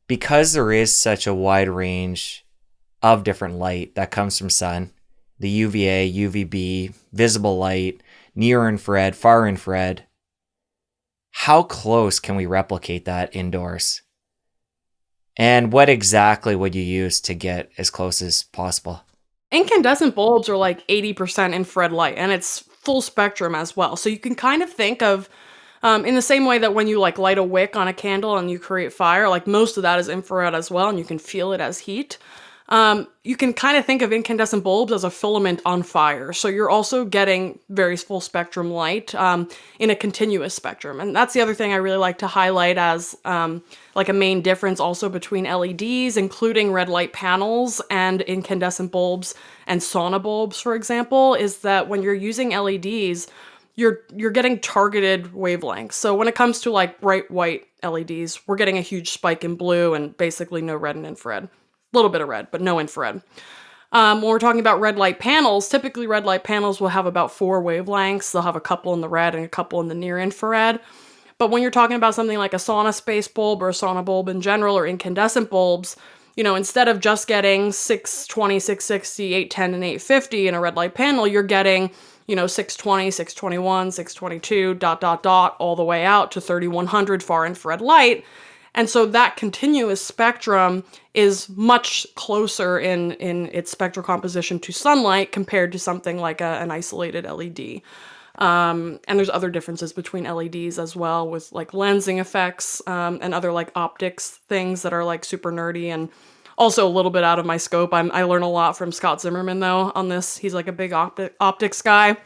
because there is such a wide range of different light that comes from sun, the UVA, UVB, visible light, near infrared, far infrared, how close can we replicate that indoors? And what exactly would you use to get as close as possible? Incandescent bulbs are like 80% infrared light, and it's full spectrum as well. So you can kind of think of, in the same way that when you like light a wick on a candle and you create fire, like most of that is infrared as well, and you can feel it as heat. You can kind of think of incandescent bulbs as a filament on fire. So you're also getting very full spectrum light in a continuous spectrum. And that's the other thing I really like to highlight as like a main difference also between LEDs, including red light panels and incandescent bulbs and sauna bulbs, for example, is that when you're using LEDs, you're getting targeted wavelengths. So when it comes to like bright white LEDs, we're getting a huge spike in blue and basically no red and infrared. A little bit of red, but no infrared. When we're talking about red light panels, typically red light panels will have about 4 wavelengths. They'll have a couple in the red and a couple in the near infrared. But when you're talking about something like a sauna space bulb or a sauna bulb in general or incandescent bulbs, instead of just getting 620, 660, 810, and 850 in a red light panel, you're getting 620, 621, 622, dot, dot, dot, all the way out to 3100 far infrared light. And so that continuous spectrum is much closer in its spectral composition to sunlight compared to something like an isolated LED. And there's other differences between LEDs as well, with like lensing effects and other like optics things that are like super nerdy and also a little bit out of my scope. I learn a lot from Scott Zimmerman though on this. He's like a big optics guy,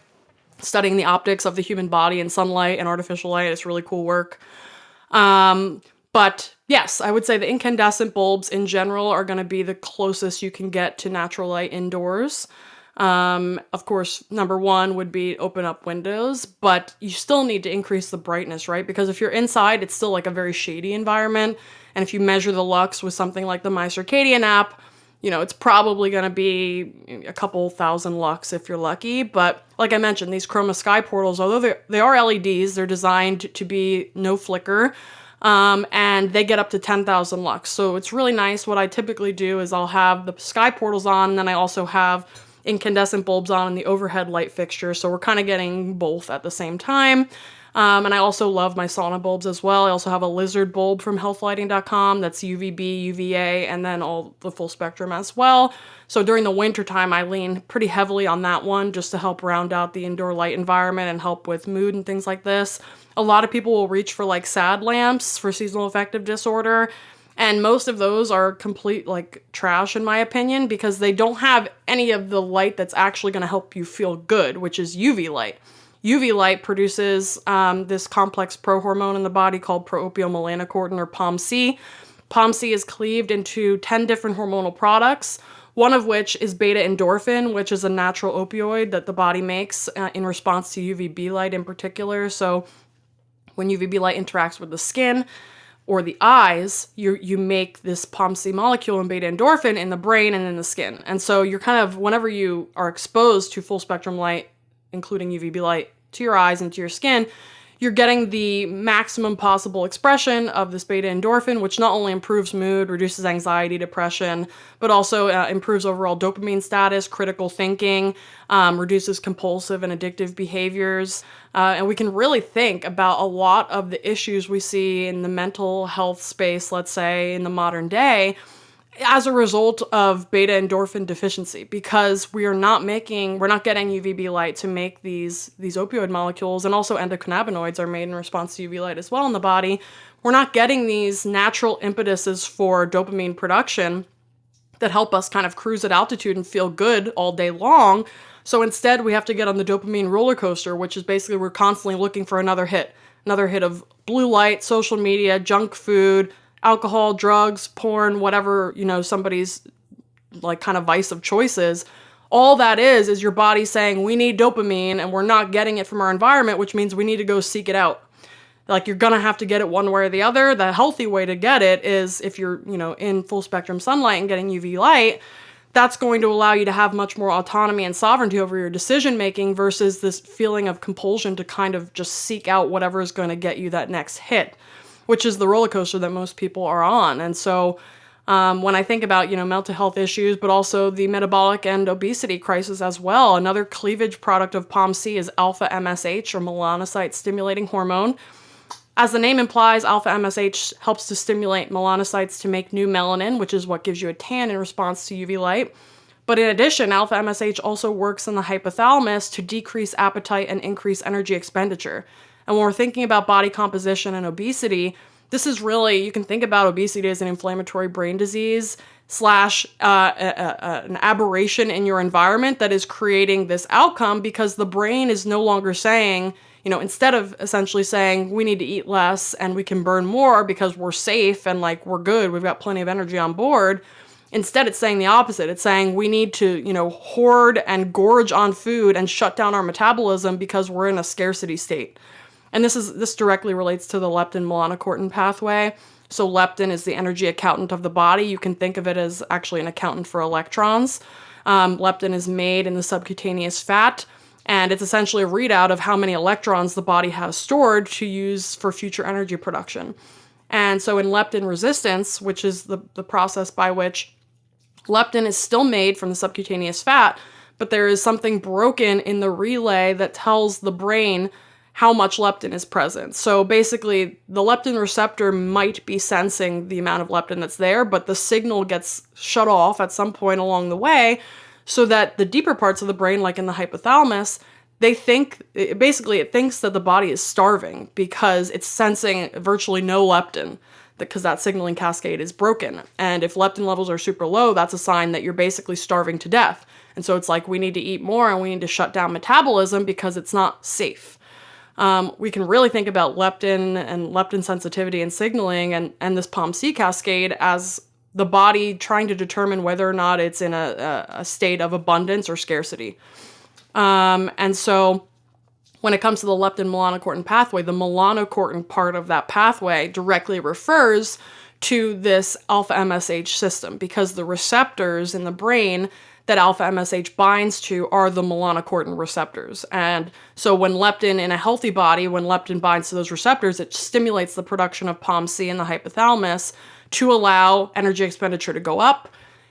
studying the optics of the human body and sunlight and artificial light. It's really cool work. But yes, I would say the incandescent bulbs in general are going to be the closest you can get to natural light indoors. Of course, number one would be open up windows, but you still need to increase the brightness, right? Because if you're inside, it's still like a very shady environment. And if you measure the lux with something like the My Circadian app, it's probably going to be a couple thousand lux if you're lucky. But like I mentioned, these chroma sky portals, although they are LEDs, they're designed to be no flicker. And they get up to 10,000 lux. So it's really nice. What I typically do is I'll have the sky portals on, and then I also have incandescent bulbs on in the overhead light fixture. So we're kind of getting both at the same time. And I also love my sauna bulbs as well. I also have a lizard bulb from healthlighting.com that's UVB, UVA, and then all the full spectrum as well. So during the winter time, I lean pretty heavily on that one just to help round out the indoor light environment and help with mood and things like this. A lot of people will reach for like SAD lamps for seasonal affective disorder. And most of those are complete like trash in my opinion, because they don't have any of the light that's actually going to help you feel good, which is UV light. UV light produces this complex prohormone in the body called pro-opiomelanocortin or POMC. POMC is cleaved into 10 different hormonal products, one of which is beta endorphin, which is a natural opioid that the body makes in response to UVB light in particular. So when UVB light interacts with the skin or the eyes, you make this POMC molecule and beta endorphin in the brain and in the skin. And so you're kind of, whenever you are exposed to full spectrum light, including UVB light, to your eyes and to your skin, you're getting the maximum possible expression of this beta endorphin, which not only improves mood, reduces anxiety, depression, but also improves overall dopamine status, critical thinking, reduces compulsive and addictive behaviors. And we can really think about a lot of the issues we see in the mental health space, let's say, in the modern day, as a result of beta endorphin deficiency, because we're not getting UVB light to make these opioid molecules, and also endocannabinoids are made in response to UV light as well in the body. We're not getting these natural impetuses for dopamine production that help us kind of cruise at altitude and feel good all day long. So instead, we have to get on the dopamine roller coaster, which is basically we're constantly looking for another hit of blue light, social media, junk food, alcohol, drugs, porn, whatever, somebody's like kind of vice of choices. All that is your body saying we need dopamine and we're not getting it from our environment, which means we need to go seek it out. Like you're going to have to get it one way or the other. The healthy way to get it is if you're, in full spectrum sunlight and getting UV light, that's going to allow you to have much more autonomy and sovereignty over your decision making versus this feeling of compulsion to kind of just seek out whatever is going to get you that next hit. which is the roller coaster that most people are on. And so when I think about, mental health issues, but also the metabolic and obesity crisis as well, another cleavage product of POMC is alpha MSH, or melanocyte stimulating hormone. As the name implies, alpha MSH helps to stimulate melanocytes to make new melanin, which is what gives you a tan in response to UV light. But in addition, alpha MSH also works in the hypothalamus to decrease appetite and increase energy expenditure. And when we're thinking about body composition and obesity, this is really, you can think about obesity as an inflammatory brain disease slash an aberration in your environment that is creating this outcome, because the brain is no longer saying, instead of essentially saying we need to eat less and we can burn more because we're safe and like we're good, we've got plenty of energy on board. Instead, it's saying the opposite. It's saying we need to, hoard and gorge on food and shut down our metabolism because we're in a scarcity state. And this directly relates to the leptin-melanocortin pathway. So leptin is the energy accountant of the body. You can think of it as actually an accountant for electrons. Leptin is made in the subcutaneous fat, and it's essentially a readout of how many electrons the body has stored to use for future energy production. And so in leptin resistance, which is the process by which leptin is still made from the subcutaneous fat, but there is something broken in the relay that tells the brain how much leptin is present. So basically, the leptin receptor might be sensing the amount of leptin that's there, but the signal gets shut off at some point along the way, so that the deeper parts of the brain, like in the hypothalamus, it thinks that the body is starving because it's sensing virtually no leptin, because that signaling cascade is broken. And if leptin levels are super low, that's a sign that you're basically starving to death. And so it's like we need to eat more and we need to shut down metabolism because it's not safe. We can really think about leptin and leptin sensitivity and signaling and this POMC cascade as the body trying to determine whether or not it's in a state of abundance or scarcity. And so when it comes to the leptin-melanocortin pathway, the melanocortin part of that pathway directly refers to this alpha MSH system, because the receptors in the brain that alpha MSH binds to are the melanocortin receptors. And so when leptin in a healthy body, when leptin binds to those receptors, it stimulates the production of POMC in the hypothalamus to allow energy expenditure to go up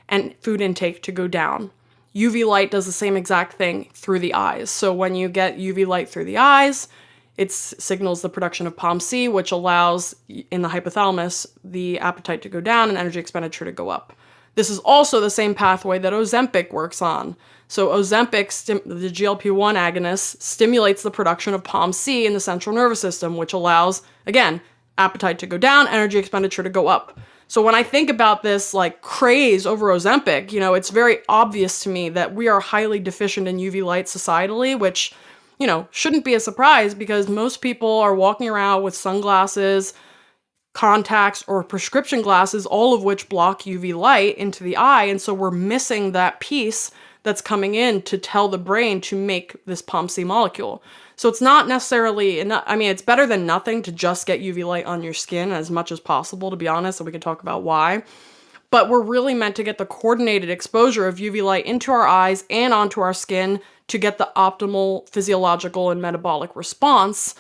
and food intake to go down. UV light does the same exact thing through the eyes. So when you get UV light through the eyes, it signals the production of POMC, which allows, in the hypothalamus, the appetite to go down and energy expenditure to go up. This is also the same pathway that Ozempic works on. So Ozempic, the GLP-1 agonist, stimulates the production of POMC in the central nervous system, which allows, again, appetite to go down, energy expenditure to go up. So when I think about this like craze over Ozempic, it's very obvious to me that we are highly deficient in UV light societally, which, shouldn't be a surprise because most people are walking around with sunglasses, contacts, or prescription glasses, all of which block UV light into the eye. And so we're missing that piece that's coming in to tell the brain to make this POMC molecule. So it's not necessarily, it's better than nothing to just get UV light on your skin as much as possible, to be honest, and we can talk about why. But we're really meant to get the coordinated exposure of UV light into our eyes and onto our skin to get the optimal physiological and metabolic response.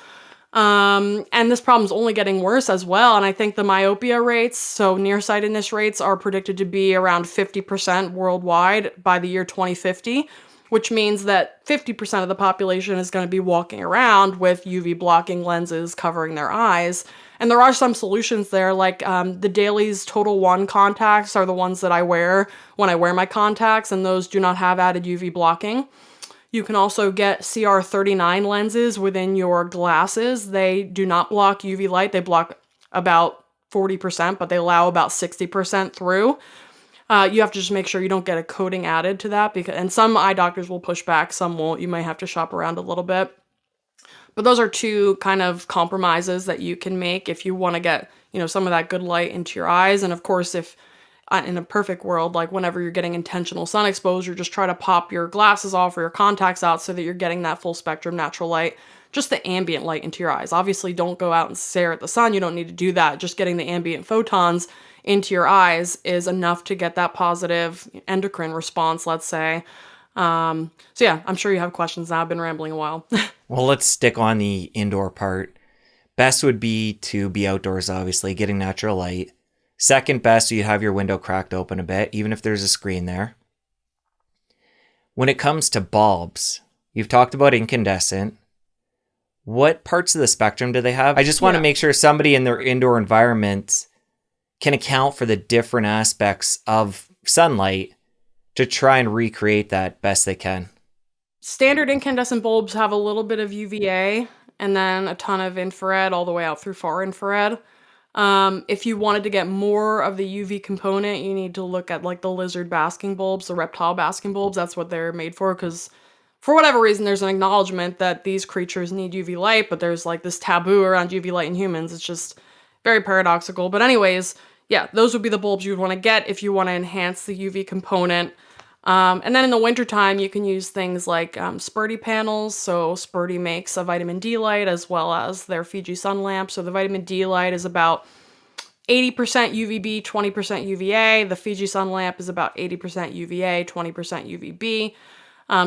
And this problem's only getting worse as well. And I think the myopia rates, so nearsightedness rates, are predicted to be around 50% worldwide by the year 2050, which means that 50% of the population is going to be walking around with UV blocking lenses covering their eyes. And there are some solutions there, like the Dailies Total One contacts are the ones that I wear when I wear my contacts, and those do not have added UV blocking. You can also get CR39 lenses within your glasses. They do not block UV light. They block about 40%, but they allow about 60% through. You have to just make sure you don't get a coating added to that, and some eye doctors will push back, some won't. You might have to shop around a little bit. But those are two kind of compromises that you can make if you want to get, some of that good light into your eyes. And of course, if in a perfect world, like whenever you're getting intentional sun exposure, just try to pop your glasses off or your contacts out so that you're getting that full spectrum natural light, just the ambient light into your eyes. Obviously, don't go out and stare at the sun. You don't need to do that. Just getting the ambient photons into your eyes is enough to get that positive endocrine response, let's say. So yeah, I'm sure you have questions now. I've been rambling a while. Well, let's stick on the indoor part. Best would be to be outdoors, obviously, getting natural light. Second best, you'd have your window cracked open a bit, even if there's a screen there. When it comes to bulbs, you've talked about incandescent. What parts of the spectrum do they have? I just want to make sure somebody in their indoor environment can account for the different aspects of sunlight to try and recreate that best they can. Standard incandescent bulbs have a little bit of UVA and then a ton of infrared all the way out through far infrared. If you wanted to get more of the UV component, you need to look at like the lizard basking bulbs, the reptile basking bulbs. That's what they're made for, because for whatever reason, there's an acknowledgement that these creatures need UV light, but there's like this taboo around UV light in humans. It's just very paradoxical. But anyways, yeah, those would be the bulbs you would want to get if you want to enhance the UV component. And then in the wintertime, you can use things like Spurdy panels. So Spurdy makes a vitamin D light as well as their Fiji sun lamp. So the vitamin D light is about 80% UVB, 20% UVA. The Fiji sun lamp is about 80% UVA, 20% UVB.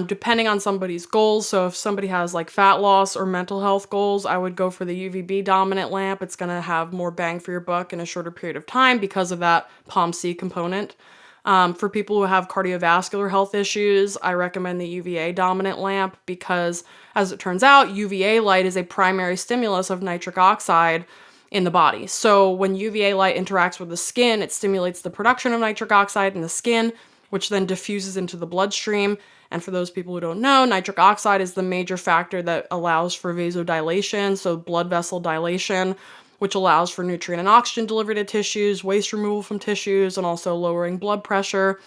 Depending on somebody's goals. So if somebody has like fat loss or mental health goals, I would go for the UVB dominant lamp. It's going to have more bang for your buck in a shorter period of time because of that POMC component. For people who have cardiovascular health issues, I recommend the UVA dominant lamp because, as it turns out, UVA light is a primary stimulus of nitric oxide in the body. So when UVA light interacts with the skin, it stimulates the production of nitric oxide in the skin, which then diffuses into the bloodstream. And for those people who don't know, nitric oxide is the major factor that allows for vasodilation, so blood vessel dilation, which allows for nutrient and oxygen delivery to tissues, waste removal from tissues, and also lowering blood pressure.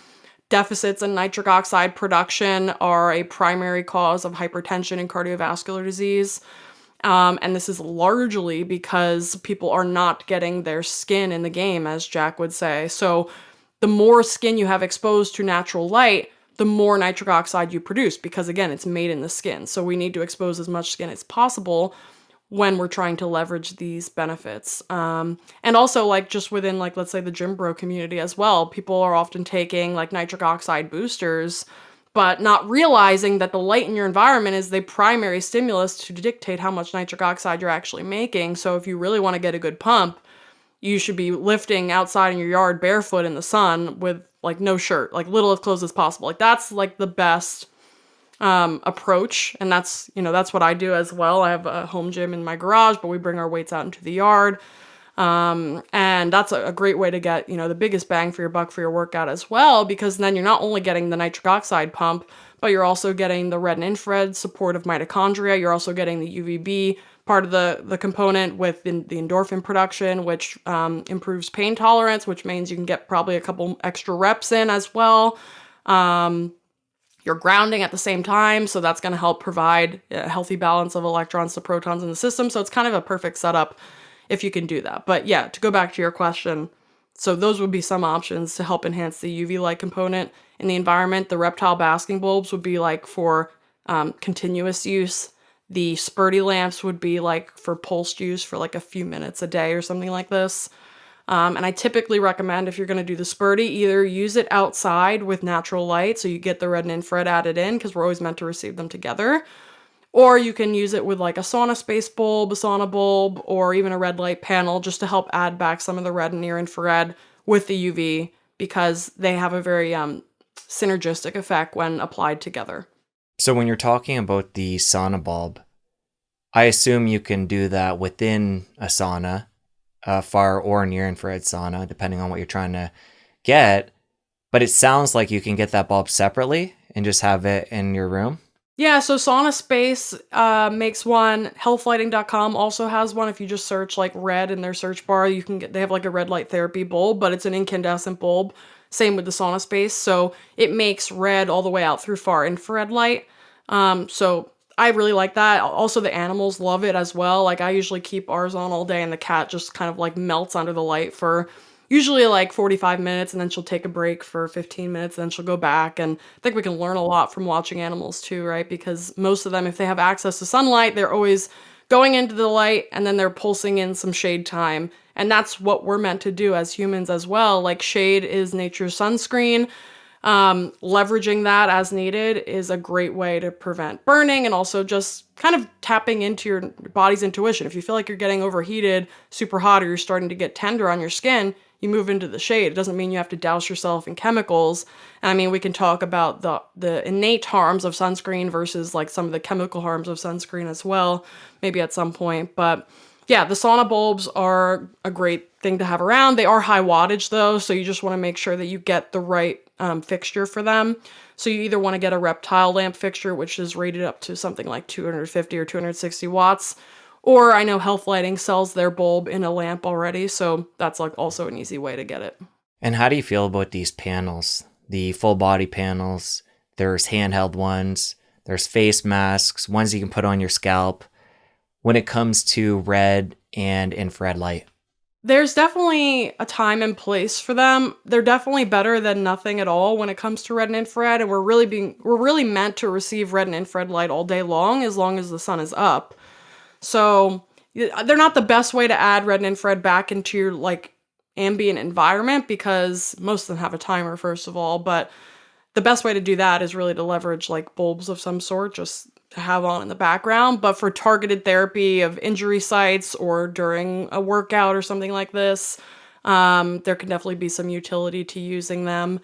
Deficits in nitric oxide production are a primary cause of hypertension and cardiovascular disease. And this is largely because people are not getting their skin in the game, as Jack would say. So the more skin you have exposed to natural light, the more nitric oxide you produce, because again, it's made in the skin. So we need to expose as much skin as possible when we're trying to leverage these benefits. And also like just within like, let's say the gym bro community as well, people are often taking like nitric oxide boosters, but not realizing that the light in your environment is the primary stimulus to dictate how much nitric oxide you're actually making. So if you really want to get a good pump, you should be lifting outside in your yard barefoot in the sun with like no shirt, like little as clothes as possible. Like that's like the best approach. And that's, that's what I do as well. I have a home gym in my garage, but we bring our weights out into the yard. And that's a great way to get, the biggest bang for your buck for your workout as well, because then you're not only getting the nitric oxide pump, but you're also getting the red and infrared support of mitochondria. You're also getting the UVB part of the component with the endorphin production, which improves pain tolerance, which means you can get probably a couple extra reps in as well. You're grounding at the same time, so that's going to help provide a healthy balance of electrons to protons in the system. So it's kind of a perfect setup if you can do that. But yeah, to go back to your question, so those would be some options to help enhance the UV light component in the environment. The reptile basking bulbs would be like for continuous use. The Spurdy lamps would be like for pulsed use for like a few minutes a day or something like this. And I typically recommend, if you're going to do the Spurdy, either use it outside with natural light, so you get the red and infrared added in, because we're always meant to receive them together. Or you can use it with like a sauna space bulb, a sauna bulb, or even a red light panel, just to help add back some of the red and near infrared with the UV, because they have a very synergistic effect when applied together. So when you're talking about the sauna bulb, I assume you can do that within a sauna, far or near infrared sauna, depending on what you're trying to get. But it sounds like you can get that bulb separately and just have it in your room. Yeah, so Sauna Space makes one. Healthlighting.com also has one. If you just search like red in their search bar, you can they have like a red light therapy bulb, but it's an incandescent bulb. Same with the Sauna Space. So it makes red all the way out through far infrared light. So I really like that. Also, the animals love it as well. Like I usually keep ours on all day, and the cat just kind of like melts under the light for usually like 45 minutes, and then she'll take a break for 15 minutes, and then she'll go back. And I think we can learn a lot from watching animals too, right? Because most of them, if they have access to sunlight, they're always going into the light, and then they're pulsing in some shade time. And that's what we're meant to do as humans as well. Like shade is nature's sunscreen. Leveraging that as needed is a great way to prevent burning and also just kind of tapping into your body's intuition. If you feel like you're getting overheated, super hot, or you're starting to get tender on your skin, you move into the shade. It doesn't mean you have to douse yourself in chemicals. And I mean, we can talk about the innate harms of sunscreen versus like some of the chemical harms of sunscreen as well, maybe at some point. But yeah, the sauna bulbs are a great thing to have around. They are high wattage though, so you just want to make sure that you get the right fixture for them. So you either want to get a reptile lamp fixture, which is rated up to something like 250 or 260 watts, or I know Health Lighting sells their bulb in a lamp already, so that's like also an easy way to get it. And how do you feel about these panels? The full body panels, there's handheld ones, there's face masks, ones you can put on your scalp. When it comes to red and infrared light? There's definitely a time and place for them. They're definitely better than nothing at all when it comes to red and infrared, and we're really meant to receive red and infrared light all day long as the sun is up. So they're not the best way to add red and infrared back into your like ambient environment because most of them have a timer first of all, but the best way to do that is really to leverage like bulbs of some sort just to have on in the background. But for targeted therapy of injury sites or during a workout or something like this, there can definitely be some utility to using them.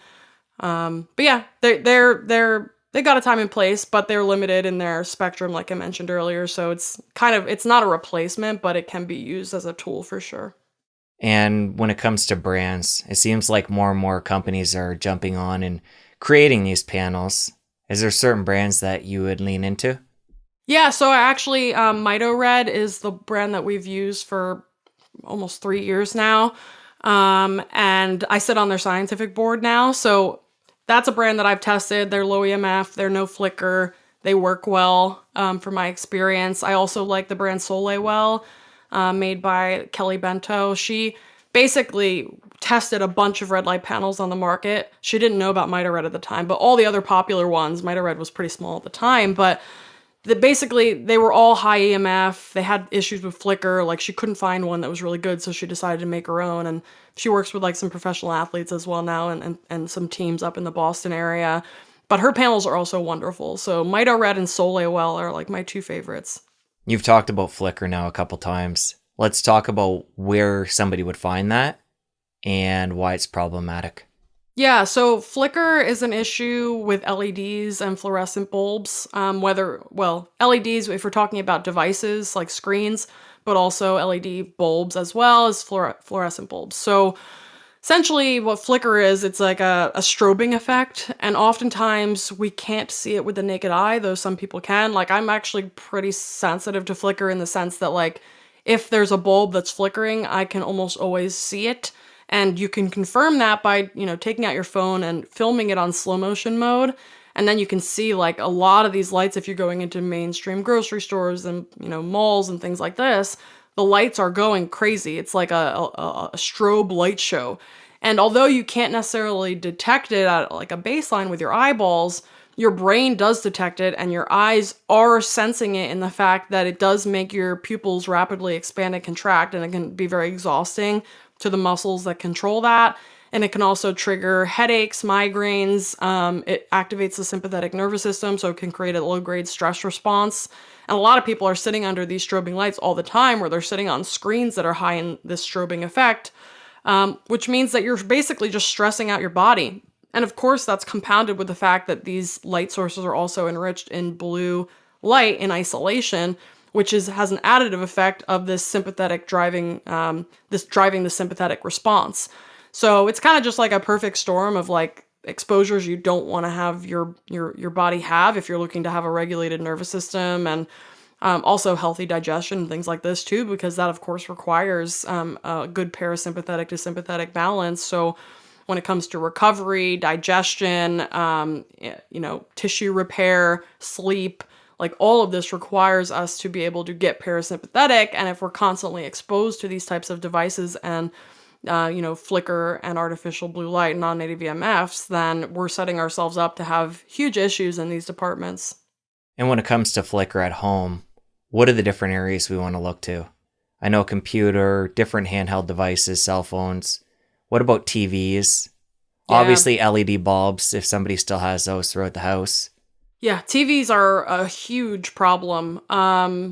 But yeah, they got a time and place, but they're limited in their spectrum, like I mentioned earlier. So it's not a replacement, but it can be used as a tool for sure. And when it comes to brands, it seems like more and more companies are jumping on and creating these panels. Is there certain brands that you would lean into? Yeah, so I actually, Mito Red is the brand that we've used for almost 3 years now. And I sit on their scientific board now. So that's a brand that I've tested. They're low EMF, they're no flicker, they work well from my experience. I also like the brand Solewell, made by Kelly Bento. She basically tested a bunch of red light panels on the market. She didn't know about Mito Red at the time, but all the other popular ones, Mito Red was pretty small at the time, but they were all high EMF. They had issues with flicker. Like she couldn't find one that was really good, so she decided to make her own. And she works with like some professional athletes as well now, and some teams up in the Boston area. But her panels are also wonderful. So Mito Red and Solewell are like my two favorites. You've talked about flicker now a couple times. Let's talk about where somebody would find that and why it's problematic. Yeah, so flicker is an issue with LEDs and fluorescent bulbs. LEDs, if we're talking about devices like screens, but also LED bulbs as well as fluorescent bulbs. So essentially what flicker is, it's like a strobing effect, and oftentimes we can't see it with the naked eye, though some people can. Like I'm actually pretty sensitive to flicker in the sense that like if there's a bulb that's flickering, I can almost always see it. And you can confirm that by, taking out your phone and filming it on slow motion mode. And then you can see like a lot of these lights, if you're going into mainstream grocery stores and, malls and things like this, the lights are going crazy. It's like a strobe light show. And although you can't necessarily detect it at like a baseline with your eyeballs, your brain does detect it and your eyes are sensing it in the fact that it does make your pupils rapidly expand and contract, and it can be very exhausting to the muscles that control that. And it can also trigger headaches, migraines. It activates the sympathetic nervous system, so it can create a low-grade stress response. And a lot of people are sitting under these strobing lights all the time, where they're sitting on screens that are high in this strobing effect, which means that you're basically just stressing out your body. And of course, that's compounded with the fact that these light sources are also enriched in blue light in isolation, which has an additive effect of this sympathetic driving the sympathetic response. So it's kind of just like a perfect storm of like exposures you don't want to have your body have if you're looking to have a regulated nervous system, and also healthy digestion and things like this too, because that of course requires a good parasympathetic to sympathetic balance. So when it comes to recovery, digestion, tissue repair, sleep, like all of this requires us to be able to get parasympathetic. And if we're constantly exposed to these types of devices and, flicker and artificial blue light, non-native EMFs, then we're setting ourselves up to have huge issues in these departments. And when it comes to flicker at home, what are the different areas we want to look to? I know computer, different handheld devices, cell phones. What about TVs? Yeah. Obviously, LED bulbs, if somebody still has those throughout the house. Yeah, TVs are a huge problem.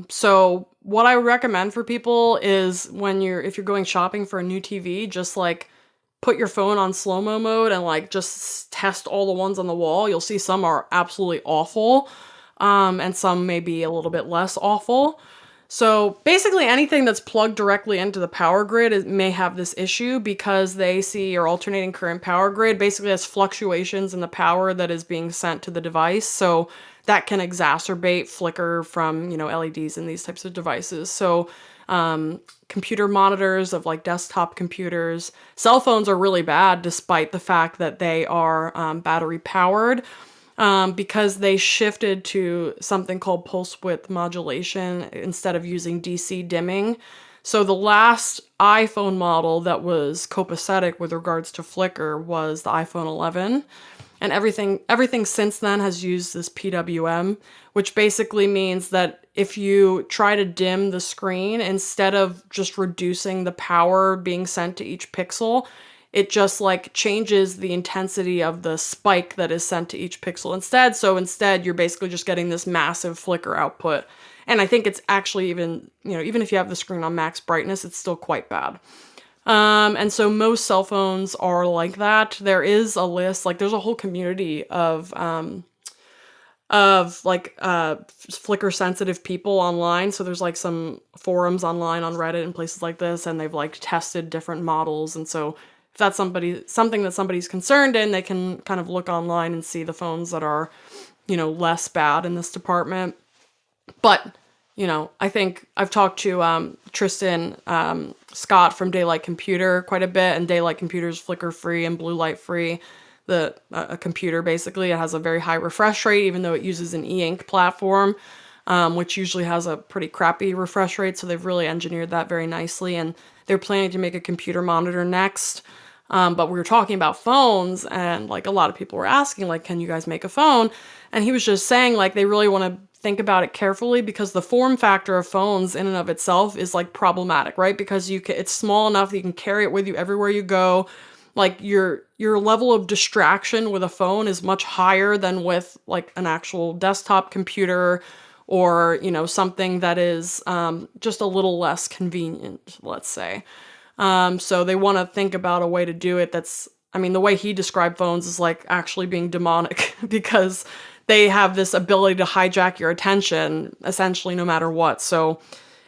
So what I recommend for people is if you're going shopping for a new TV, just like put your phone on slow-mo mode and like just test all the ones on the wall. You'll see some are absolutely awful, and some may be a little bit less awful. So basically anything that's plugged directly into the power grid may have this issue because they see your alternating current power grid basically has fluctuations in the power that is being sent to the device. So that can exacerbate flicker from, LEDs and these types of devices. So computer monitors of like desktop computers, cell phones are really bad despite the fact that they are battery powered, because they shifted to something called pulse width modulation instead of using DC dimming. So the last iPhone model that was copacetic with regards to flicker was the iPhone 11. And everything since then has used this PWM, which basically means that if you try to dim the screen, instead of just reducing the power being sent to each pixel, it just like changes the intensity of the spike that is sent to each pixel instead. So instead, you're basically just getting this massive flicker output. And I think it's actually even if you have the screen on max brightness, it's still quite bad. And so most cell phones are like that. There is a list, like there's a whole community of flicker sensitive people online. So there's like some forums online on Reddit and places like this, and they've like tested different models. And so if that's something that somebody's concerned in, they can kind of look online and see the phones that are, less bad in this department. But, I think I've talked to Tristan Scott from Daylight Computer quite a bit, and Daylight Computer is flicker free and blue light free. A computer basically, it has a very high refresh rate, even though it uses an e-ink platform, which usually has a pretty crappy refresh rate. So they've really engineered that very nicely, and they're planning to make a computer monitor next. But we were talking about phones, and like a lot of people were asking, like, can you guys make a phone? And he was just saying, like, they really want to think about it carefully because the form factor of phones in and of itself is like problematic, right? Because it's small enough that you can carry it with you everywhere you go. Like your level of distraction with a phone is much higher than with like an actual desktop computer or, something that is just a little less convenient, let's say. So they want to think about a way to do it the way he described phones is like actually being demonic because they have this ability to hijack your attention essentially no matter what. So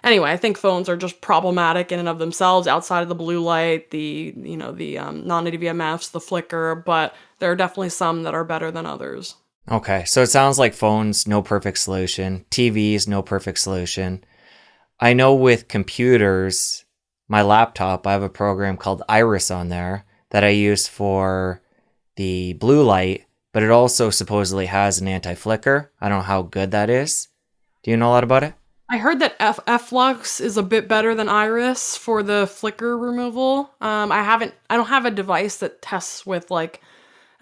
anyway, I think phones are just problematic in and of themselves outside of the blue light, the non-native EMFs, the flicker, but there are definitely some that are better than others. Okay, so it sounds like phones, no perfect solution. TVs, no perfect solution. I know with computers, my laptop, I have a program called Iris on there that I use for the blue light, but it also supposedly has an anti-flicker. I don't know how good that is. Do you know a lot about it? I heard that Flux is a bit better than Iris for the flicker removal. I don't have a device that tests with like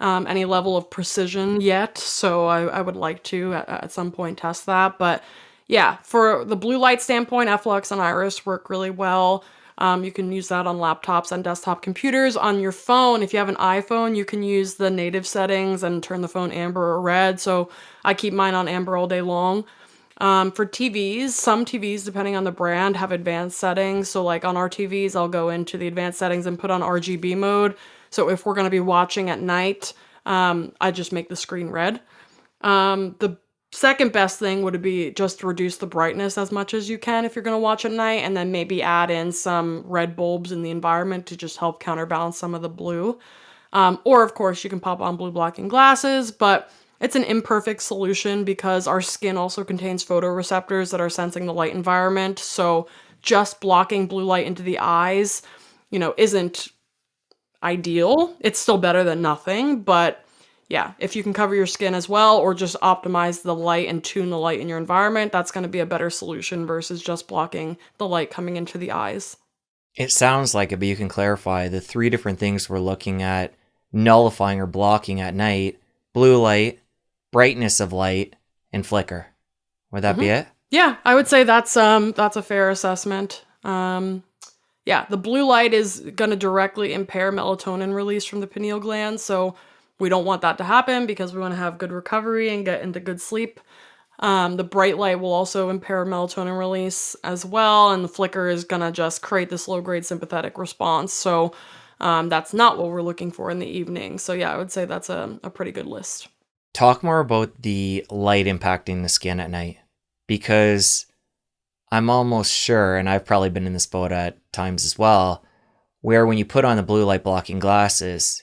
any level of precision yet, so I would like to at some point test that. But yeah, for the blue light standpoint, Flux and Iris work really well. You can use that on laptops and desktop computers. On your phone, if you have an iPhone, you can use the native settings and turn the phone amber or red. So I keep mine on amber all day long. For TVs, some TVs, depending on the brand, have advanced settings. So like on our TVs, I'll go into the advanced settings and put on RGB mode. So if we're going to be watching at night, I just make the screen red. The second best thing would be just to reduce the brightness as much as you can if you're going to watch at night, and then maybe add in some red bulbs in the environment to just help counterbalance some of the blue. Or of course you can pop on blue blocking glasses, but it's an imperfect solution because our skin also contains photoreceptors that are sensing the light environment. So just blocking blue light into the eyes, isn't ideal. It's still better than nothing, but yeah, if you can cover your skin as well or just optimize the light and tune the light in your environment, that's going to be a better solution versus just blocking the light coming into the eyes. It sounds like it, but you can clarify the 3 different things we're looking at nullifying or blocking at night: blue light, brightness of light, and flicker. Would that be it? Yeah, I would say that's a fair assessment. Yeah, the blue light is going to directly impair melatonin release from the pineal gland. So we don't want that to happen because we want to have good recovery and get into good sleep. The bright light will also impair melatonin release as well. And the flicker is going to just create this low grade sympathetic response. So that's not what we're looking for in the evening. So yeah, I would say that's a pretty good list. Talk more about the light impacting the skin at night, because I'm almost sure, and I've probably been in this boat at times as well, where when you put on the blue light blocking glasses,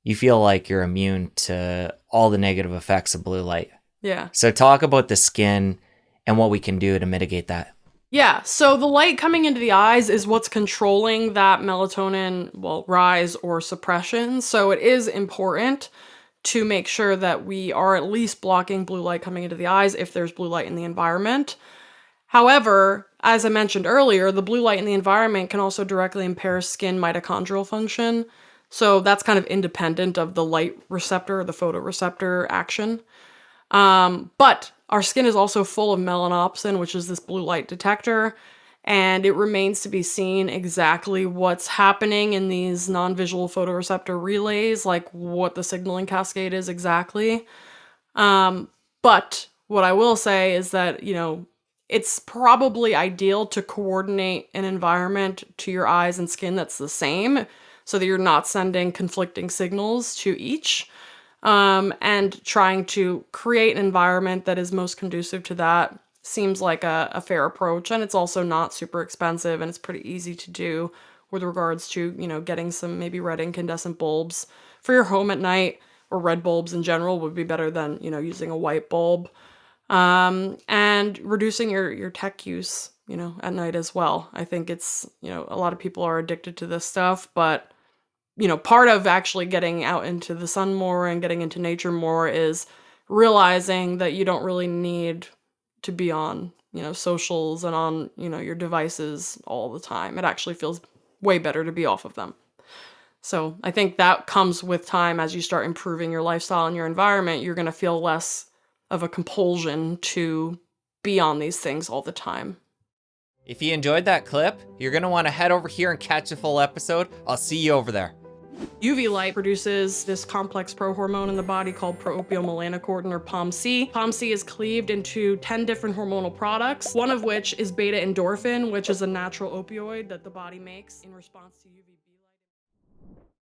you feel like you're immune to all the negative effects of blue light. Yeah. So talk about the skin and what we can do to mitigate that. Yeah, so the light coming into the eyes is what's controlling that melatonin, rise or suppression. So it is important to make sure that we are at least blocking blue light coming into the eyes if there's blue light in the environment. However, as I mentioned earlier, the blue light in the environment can also directly impair skin mitochondrial function. So that's kind of independent of the light receptor, the photoreceptor action. But our skin is also full of melanopsin, which is this blue light detector, and it remains to be seen exactly what's happening in these non-visual photoreceptor relays, like what the signaling cascade is exactly. But what I will say is that, it's probably ideal to coordinate an environment to your eyes and skin that's the same so that you're not sending conflicting signals to each. And trying to create an environment that is most conducive to that seems like a fair approach. And it's also not super expensive, and it's pretty easy to do with regards to, getting some maybe red incandescent bulbs for your home at night, or red bulbs in general would be better than, using a white bulb. And reducing your tech use, at night as well. I think it's, a lot of people are addicted to this stuff, but part of actually getting out into the sun more and getting into nature more is realizing that you don't really need to be on, socials and on, your devices all the time. It actually feels way better to be off of them. So I think that comes with time. As you start improving your lifestyle and your environment, you're going to feel less of a compulsion to be on these things all the time. If you enjoyed that clip, you're going to want to head over here and catch the full episode. I'll see you over there. UV light produces this complex prohormone in the body called pro-opiomelanocortin, or POMC. POMC is cleaved into 10 different hormonal products, one of which is beta endorphin, which is a natural opioid that the body makes in response to UV.